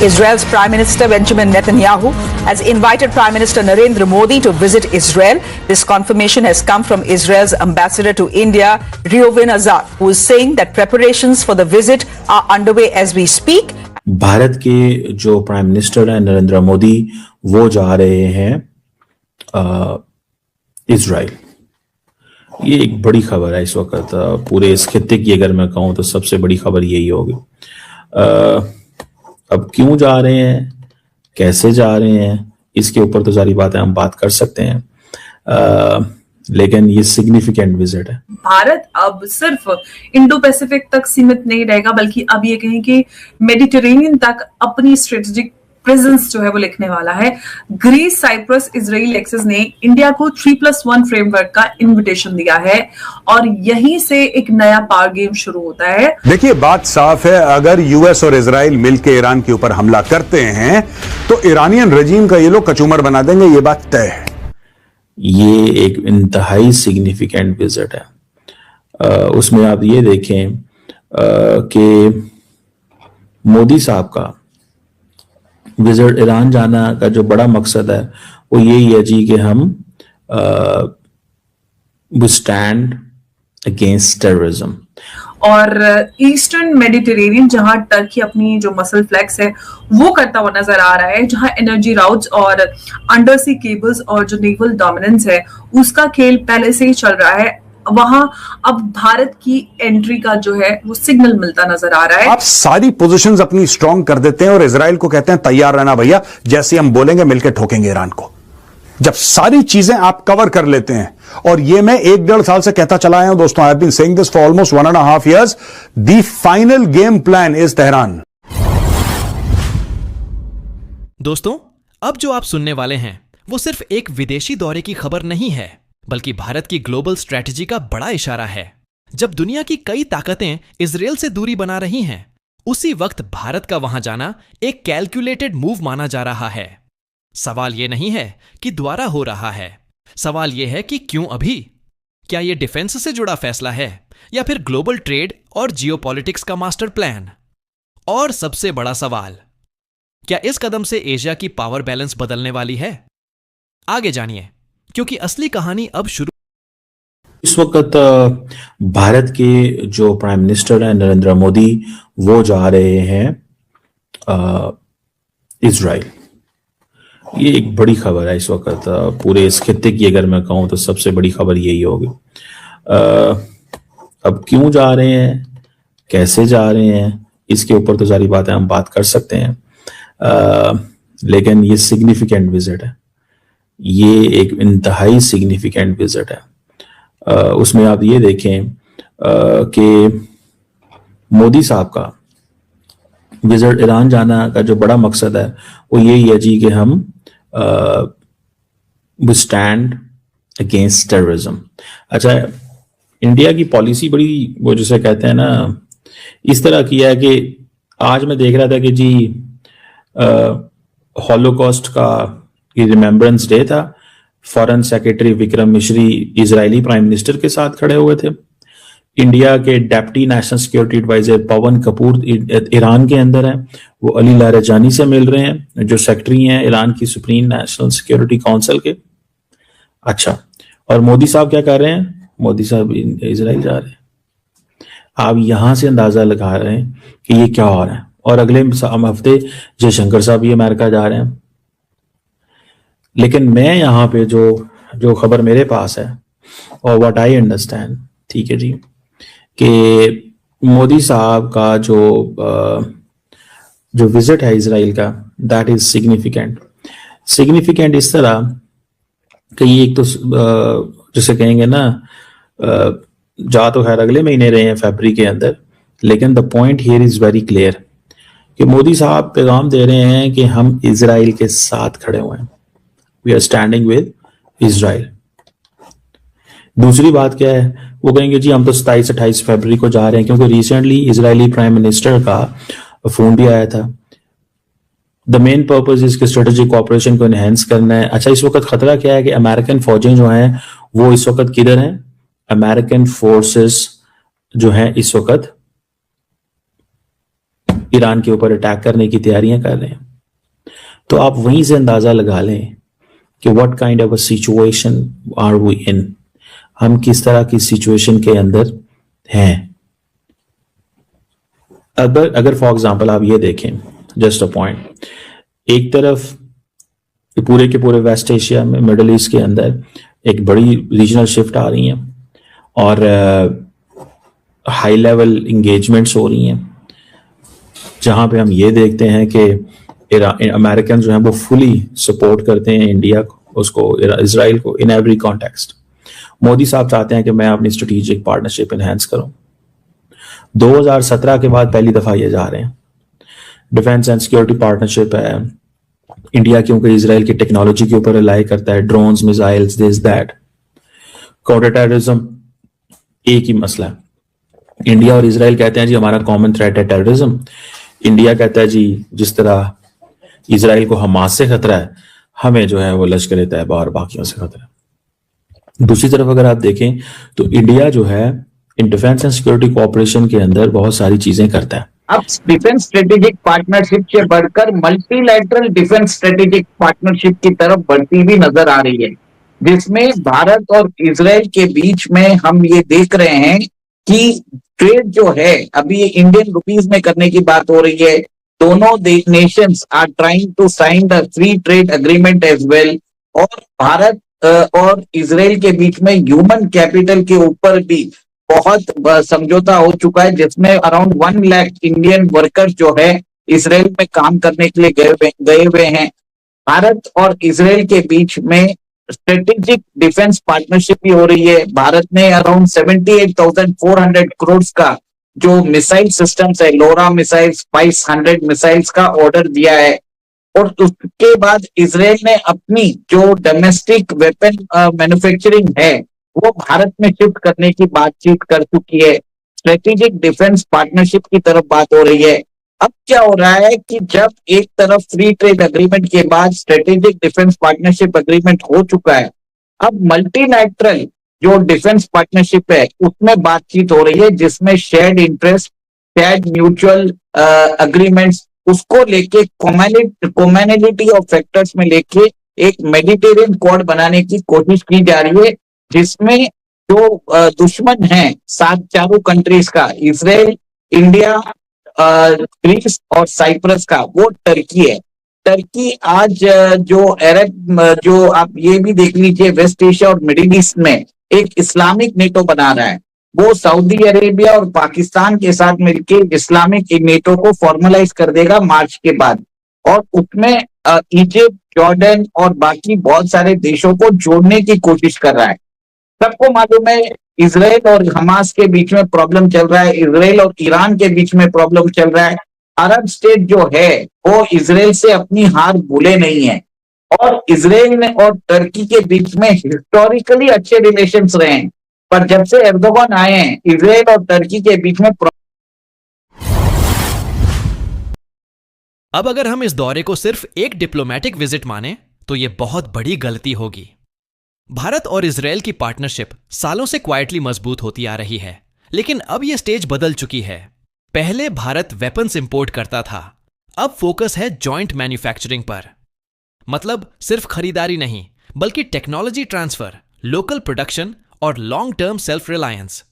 Israel's Prime Minister Benjamin Netanyahu has invited Prime Minister Narendra Modi to visit Israel. This confirmation has come from Israel's ambassador to India, Reuven Azar, who is saying that preparations for the visit are underway as we speak. Bharat के जो prime minister हैं नरेंद्र मोदी, वो जा रहे हैं Israel. ये एक बड़ी खबर है इस वक्त पूरे इस खित्ते की, अगर मैं कहूं तो सबसे बड़ी खबर यही होगी। अब क्यों जा रहे हैं, कैसे जा रहे हैं, इसके ऊपर तो सारी बातें हम बात कर सकते हैं, लेकिन ये सिग्निफिकेंट विजिट है। भारत अब सिर्फ इंडो पैसिफिक तक सीमित नहीं रहेगा, बल्कि अब ये कहें कि मेडिटेरेनियन तक अपनी स्ट्रेटेजिक प्रेजेंस जो है वो लिखने वाला है। ग्रीस, साइप्रस, इजराइल एक्सेस ने इंडिया को 3+1 फ्रेमवर्क का इनविटेशन दिया है और यहीं से एक नया पावर गेम शुरू होता है। देखिए, बात साफ है, अगर यूएस और इजराइल मिलकर ईरान के ऊपर हमला करते हैं तो ईरानियन रजीम का ये लोग कचूमर बना देंगे, ये बात तय है। ये एक इंतहाई सिग्निफिकेंट विजिट है। उसमें आप ये देखें कि मोदी साहब का विजिट ईरान जाना का जो बड़ा मकसद है वो यही है जी कि हम स्टैंड अगेंस्ट टेररिज्म। और ईस्टर्न मेडिटेरेनियन, जहां टर्की अपनी जो मसल फ्लैक्स है वो करता हुआ नजर आ रहा है, जहां एनर्जी राउट्स और अंडर सी केबल्स और जो नेवल डोमिनेंस है उसका खेल पहले से ही चल रहा है, वहां अब भारत की एंट्री का जो है वो सिग्नल मिलता नजर आ रहा है। आप सारी पोजीशंस अपनी स्ट्रांग कर देते हैं और इजराइल को कहते हैं तैयार रहना भैया, जैसे हम बोलेंगे मिलकर ठोकेंगे ईरान को। जब सारी चीजें आप कवर कर लेते हैं, और ये मैं 1-1.5 साल से कहता चला आया हूं दोस्तों, I have been saying this for almost 1.5 years, the final game plan is Tehran. दोस्तों, अब जो आप सुनने वाले हैं वो सिर्फ एक विदेशी दौरे की खबर नहीं है, बल्कि भारत की ग्लोबल स्ट्रेटजी का बड़ा इशारा है। जब दुनिया की कई ताकतें इजराइल से दूरी बना रही हैं, उसी वक्त भारत का वहां जाना एक कैलकुलेटेड मूव माना जा रहा है। सवाल यह नहीं है कि द्वारा हो रहा है, सवाल यह है कि क्यों अभी? क्या यह डिफेंस से जुड़ा फैसला है या फिर ग्लोबल ट्रेड और जियोपॉलिटिक्स का मास्टर प्लान? और सबसे बड़ा सवाल, क्या इस कदम से एशिया की पावर बैलेंस बदलने वाली है? आगे जानिए, क्योंकि असली कहानी अब शुरू। इस वक्त भारत के जो प्राइम मिनिस्टर हैं नरेंद्र मोदी, वो जा रहे हैं इजराइल। ये एक बड़ी खबर है इस वक्त पूरे इस खित्ते की, अगर मैं कहूं तो सबसे बड़ी खबर यही होगी। अब क्यों जा रहे हैं, कैसे जा रहे हैं, इसके ऊपर तो सारी बातें हम बात कर सकते हैं, लेकिन ये सिग्निफिकेंट विजिट है। ये एक इंतहाई सिग्निफिकेंट विजिट है। उसमें आप ये देखें कि मोदी साहब का विजिट ईरान जाना का जो बड़ा मकसद है वो यही है जी कि हम स्टैंड अगेंस्ट टेररिज्म। अच्छा, इंडिया की पॉलिसी बड़ी, वो जिसे कहते हैं ना, इस तरह की है कि आज मैं देख रहा था कि जी हॉलोकॉस्ट का रिमेम्बरेंस डे था, फॉरेन सेक्रेटरी विक्रम मिश्री इजरायली प्राइम मिनिस्टर के साथ खड़े हुए थे। इंडिया के डेप्टी नेशनल सिक्योरिटी एडवाइजर पवन कपूर ईरान के अंदर हैं, वो अली लारेजानी से मिल रहे हैं, जो सेक्रेटरी हैं ईरान की सुप्रीम नेशनल सिक्योरिटी काउंसिल के। अच्छा, और मोदी साहब क्या कर रहे हैं? मोदी साहब इजराइल जा रहे हैं। आप यहां से अंदाजा लगा रहे हैं कि ये क्या हो रहा है। और अगले हफ्ते जयशंकर साहब भी अमेरिका जा रहे हैं। लेकिन मैं यहाँ पे जो खबर मेरे पास है और व्हाट आई अंडरस्टैंड, ठीक है जी, कि मोदी साहब का जो विजिट है इजराइल का, दैट इज सिग्निफिकेंट इस तरह कि ये एक तो जिसे कहेंगे ना, जा तो खैर अगले महीने रहे हैं फरवरी के अंदर, लेकिन the point here is very clear कि मोदी साहब पैगाम दे रहे हैं कि हम इजराइल के साथ खड़े हुए हैं, we are standing with Israel. दूसरी बात क्या है, वो कहेंगे जी हम तो 27-28 फरवरी को जा रहे हैं, क्योंकि रिसेंटली इजरायली प्राइम मिनिस्टर का फोन भी आया था। द मेन पर्पज इसके स्ट्रेटेजिक कोऑपरेशन को एनहेंस करना है। अच्छा, इस वक्त खतरा क्या है कि अमेरिकन फौजें जो हैं वो इस वक्त किधर हैं? अमेरिकन फोर्सेस जो हैं इस वक्त ईरान के ऊपर अटैक करने की तैयारियां कर रहे हैं। तो आप वहीं से अंदाजा लगा लें कि what kind of a situation are we in, हम किस तरह की सिचुएशन के अंदर हैं। अगर फॉर एग्जांपल आप ये देखें, जस्ट अ पॉइंट, एक तरफ पूरे के पूरे वेस्ट एशिया में, मिडल ईस्ट के अंदर एक बड़ी रीजनल शिफ्ट आ रही है और हाई लेवल इंगेजमेंट्स हो रही हैं, जहां पे हम ये देखते हैं कि अमेरिकन जो हैं वो फुली सपोर्ट करते हैं इंडिया को, उसको, इजराइल को, इन एवरी कॉन्टेक्स्ट। मोदी साहब चाहते हैं कि मैं अपनी स्ट्रेटेजिक पार्टनरशिप इनहेंस करूं। 2017 के बाद पहली दफा ये जा रहे हैं। डिफेंस एंड सिक्योरिटी पार्टनरशिप है। इंडिया क्योंकि इजराइल की टेक्नोलॉजी के ऊपर रिलाई करता है, drones, missiles, this that. Counter terrorism एक ही मसला है। इंडिया और इजराइल कहते हैं जी हमारा कॉमन थ्रेट है टेररिज्म। इंडिया कहता है जी जिस तरह इजराइल को हमास से खतरा है, हमें जो है वो लश्कर तैयबा और बाकियों से खतरा है। दूसरी तरफ अगर आप देखें तो इंडिया जो है in defence and security cooperation के अंदर बहुत सारी चीजें करता है। अब डिफेंस स्ट्रेटेजिक पार्टनरशिप से बढ़कर मल्टीलैटरल डिफेंस स्ट्रेटेजिक पार्टनरशिप की तरफ बढ़ती हुई नजर आ रही है, जिसमें भारत और इजराइल के बीच में हम ये देख रहे हैं कि ट्रेड जो है अभी इंडियन रुपीज में करने की बात हो रही है। दोनों nations are trying to sign the free trade agreement as well. और भारत और इजराइल के बीच में ह्यूमन कैपिटल के ऊपर भी बहुत समझौता हो चुका है, जिसमें अराउंड 1 लाख इंडियन वर्कर्स जो है इजराइल में काम करने के लिए गए हुए हैं। भारत और इजराइल के बीच में स्ट्रेटेजिक डिफेंस पार्टनरशिप भी हो रही है। भारत ने अराउंड 78,400 करोड़ का जो मिसाइल सिस्टम्स है, लोरा मिसाइल 500 मिसाइल्स का ऑर्डर दिया है। और उसके बाद इजराइल ने अपनी जो डोमेस्टिक वेपन मैन्युफैक्चरिंग है वो भारत में शिफ्ट करने की बातचीत कर चुकी है। स्ट्रेटेजिक डिफेंस पार्टनरशिप की तरफ बात हो रही है। अब क्या हो रहा है कि जब एक तरफ फ्री ट्रेड एग्रीमेंट के बाद स्ट्रेटेजिक डिफेंस पार्टनरशिप एग्रीमेंट हो चुका है, अब मल्टीलैटरल जो डिफेंस पार्टनरशिप है उसमें बातचीत हो रही है, जिसमें shared interest, shared mutual agreements, उसको लेके कॉमनैलिटी ऑफ फैक्टर्स में लेके एक मेडिटेरियन कोड बनाने की कोशिश की जा रही है, जिसमें जो दुश्मन है चारों कंट्रीज का, इजराइल, इंडिया, ग्रीस और साइप्रस का, वो टर्की है। टर्की आज जो अरब, जो आप ये भी देख लीजिए, वेस्ट एशिया और मिडिल ईस्ट में एक इस्लामिक नेटो बना रहा है। वो सऊदी अरेबिया और पाकिस्तान के साथ मिलकर इस्लामिक नेटो को फॉर्मलाइज कर देगा मार्च के बाद। और उसमें इजिप्ट, जॉर्डन और बाकी बहुत सारे देशों को जोड़ने की कोशिश कर रहा है। सबको मालूम है इजराइल और हमास के बीच में प्रॉब्लम चल रहा है, इजराइल और ईरान के बीच में प्रॉब्लम चल रहा है। अरब स्टेट जो है वो इजराइल से अपनी हार भूले नहीं है, और इजराइल और टर्की के बीच में हिस्टोरिकली अच्छे रिलेशंस रहे हैं, पर जब से एर्दोगन आए हैं इजराइल और टर्की के बीच में अब अगर हम इस दौरे को सिर्फ एक डिप्लोमेटिक विजिट माने तो यह बहुत बड़ी गलती होगी। भारत और इजराइल की पार्टनरशिप सालों से क्वाइटली मजबूत होती आ रही है, लेकिन अब यह स्टेज बदल चुकी है। पहले भारत वेपन्स इंपोर्ट करता था, अब फोकस है जॉइंट मैन्युफैक्चरिंग पर। मतलब सिर्फ खरीदारी नहीं, बल्कि टेक्नोलॉजी ट्रांसफर, लोकल प्रोडक्शन और long term self reliance.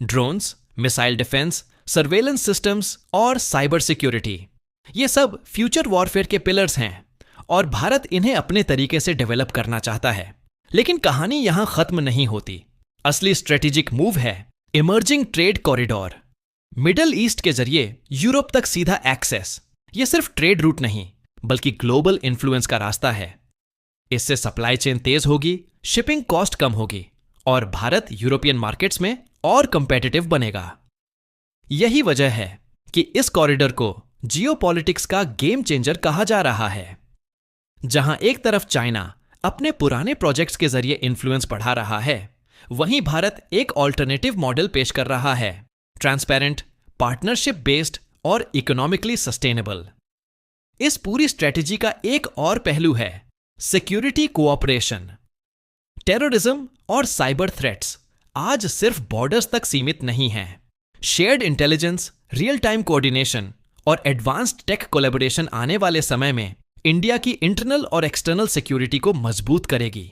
Drones, missile defence, surveillance systems और साइबर सिक्योरिटी, ये सब फ्यूचर वॉरफेयर के पिलर्स हैं और भारत इन्हें अपने तरीके से डेवलप करना चाहता है। लेकिन कहानी यहां खत्म नहीं होती। असली स्ट्रेटेजिक मूव है emerging trade corridor, middle east के जरिए यूरोप तक सीधा एक्सेस। यह सिर्फ ट्रेड रूट नहीं, बल्कि ग्लोबल इन्फ्लुएंस का रास्ता है। इससे सप्लाई चेन तेज होगी, शिपिंग कॉस्ट कम होगी और भारत यूरोपियन मार्केट्स में और कंपेटिटिव बनेगा। यही वजह है कि इस कॉरिडोर को जियोपॉलिटिक्स का गेम चेंजर कहा जा रहा है। जहां एक तरफ चाइना अपने पुराने प्रोजेक्ट्स के जरिए इन्फ्लुएंस बढ़ा रहा है, वहीं भारत एक ऑल्टरनेटिव मॉडल पेश कर रहा है, ट्रांसपेरेंट, पार्टनरशिप बेस्ड और इकोनॉमिकली सस्टेनेबल। इस पूरी स्ट्रेटेजी का एक और पहलू है सिक्योरिटी कोऑपरेशन। टेररिज्म और साइबर थ्रेट्स आज सिर्फ बॉर्डर्स तक सीमित नहीं हैं। Shared intelligence, real time coordination और एडवांस्ड टेक कोलैबोरेशन आने वाले समय में इंडिया की इंटरनल और एक्सटर्नल सिक्योरिटी को मजबूत करेगी।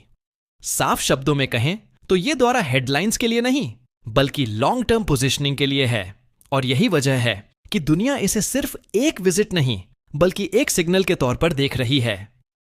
साफ शब्दों में कहें तो ये दौरा हेडलाइंस के लिए नहीं बल्कि लॉन्ग टर्म पोजीशनिंग के लिए है, और यही वजह है कि दुनिया इसे सिर्फ एक विजिट नहीं बल्कि एक सिग्नल के तौर पर देख रही है।